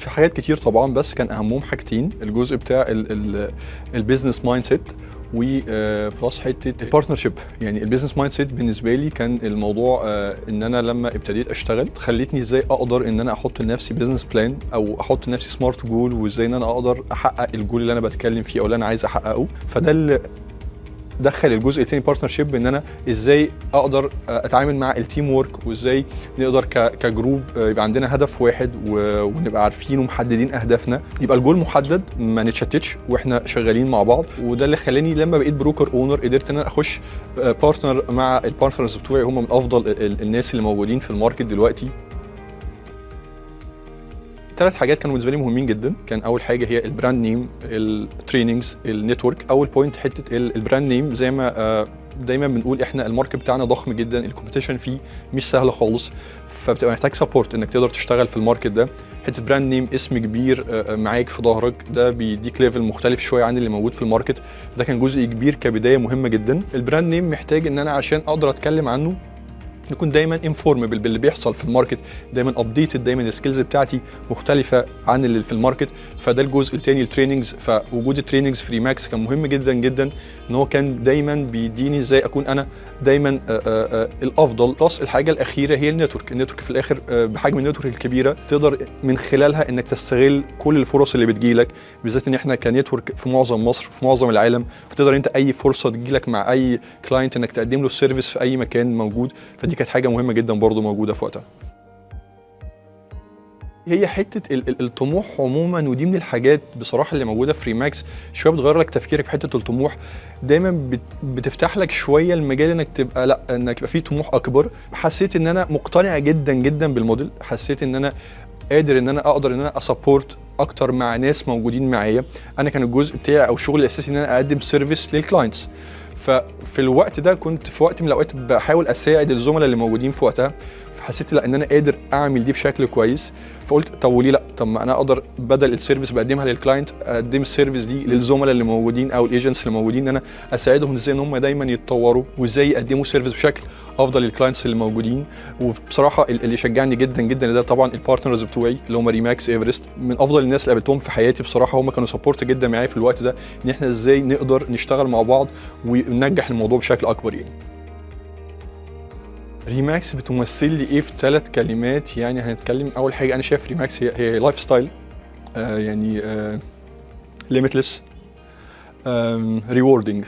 في حاجات كتير طبعا، بس كان اهمهم حاجتين: الجزء بتاع البيزنس مايند سيت وبلس حته البارتنرشيب. يعني البيزنس مايند سيت بالنسبه لي كان الموضوع ان انا لما ابتديت اشتغل خلتني ازاي اقدر ان انا احط لنفسي بيزنس بلان او احط لنفسي سمارت جول، وازاي ان انا اقدر احقق الجول اللي انا بتكلم فيه او اللي انا عايز احققه. فده اللي دخل الجزء الثاني بارتنرشيب، ان انا ازاي اقدر اتعامل مع التيم وورك، وازاي نقدر كجروب يبقى عندنا هدف واحد ونبقى عارفين ومحددين اهدافنا، يبقى الجول محدد ما نتشتتش واحنا شغالين مع بعض. وده اللي خلاني لما بقيت بروكر اونر قدرت ان انا اخش بارتنر مع البارتنرز بتوعي، هم من افضل الناس اللي موجودين في الماركت دلوقتي. 3 حاجات كانوا بالنسبه لي مهمين جدا. كان اول حاجه هي البراند نيم، التريننجز، النتورك. اول بوينت حته البراند نيم، زي ما دايما بنقول احنا الماركت بتاعنا ضخم جدا، الكومبيتيشن فيه مش سهله خالص، فبتبقى محتاج سبورت انك تقدر تشتغل في الماركت ده. حته براند نيم، اسم كبير معاك في ظهرك، ده بيديك ليفل مختلف شويه عن اللي موجود في الماركت. ده كان جزء كبير كبدايه مهمه جدا. البراند نيم محتاج ان انا عشان اقدر اتكلم عنه نكون دايما انفورمبل باللي بيحصل في الماركت، دايما ابديتد، دايما السكيلز بتاعتي مختلفه عن اللي في الماركت. فده الجزء الثاني، التريننجز. فوجود التريننجز في ريماكس كان مهم جدا جدا، ان هو كان دايما بيديني ازاي اكون انا دايما الافضل. بلس الحاجه الاخيره هي النتورك في الاخر، بحجم النتورك الكبيره تقدر من خلالها انك تستغل كل الفرص اللي بتجيلك، بالذات ان احنا كنتورك في معظم مصر، في معظم العالم، فتقدر انت اي فرصه تجيلك مع اي كلاينت انك تقدم له السيرفيس في اي مكان موجود. فدي كانت حاجه مهمه جدا برضو موجوده في وقتها. هي حته الطموح عموما، ودي من الحاجات بصراحه اللي موجوده في ريماكس، شويه بتغير لك تفكيرك في حته الطموح. دايما بتفتح لك شويه المجال انك تبقى انك يبقى في طموح اكبر. حسيت ان انا مقتنع جدا جدا بالموديل، حسيت ان انا قادر ان انا اقدر ان انا اسبورت اكتر مع ناس موجودين معايا. انا كان الجزء بتاعي او الشغل الاساسي ان انا اقدم سيرفيس للكلاينتس، ففي الوقت ده كنت في وقت من الاوقات بحاول اساعد الزملاء اللي موجودين في وقتها، فحسيت لا ان انا قادر اعمل دي بشكل كويس. فقلت طب وليه لا، طب ما انا اقدر بدل السيرفيس بقدمها للكلاينت اقدم السيرفيس دي للزملاء اللي موجودين او الايجنتس اللي موجودين، ان انا اساعدهم ازاي ان هم دايما يتطوروا وازاي يقدموا سيرفيس بشكل افضل للكلاينتس اللي موجودين. وبصراحه اللي شجعني جدا جدا ده طبعا البارتنرز بتوعي اللي هم ريماكس ايفرست، من افضل الناس اللي قابلتهم في حياتي بصراحه. هم كانوا سبورت جدا معايا في الوقت ده، ان احنا ازاي نقدر نشتغل مع بعض وننجح الموضوع بشكل اكبر. يعني ريماكس بتمثل لي ايه في 3 كلمات؟ يعني هنتكلم اول حاجه، انا شايف ريماكس هي لايف ستايل، يعني ليميتلس، ريوردنج.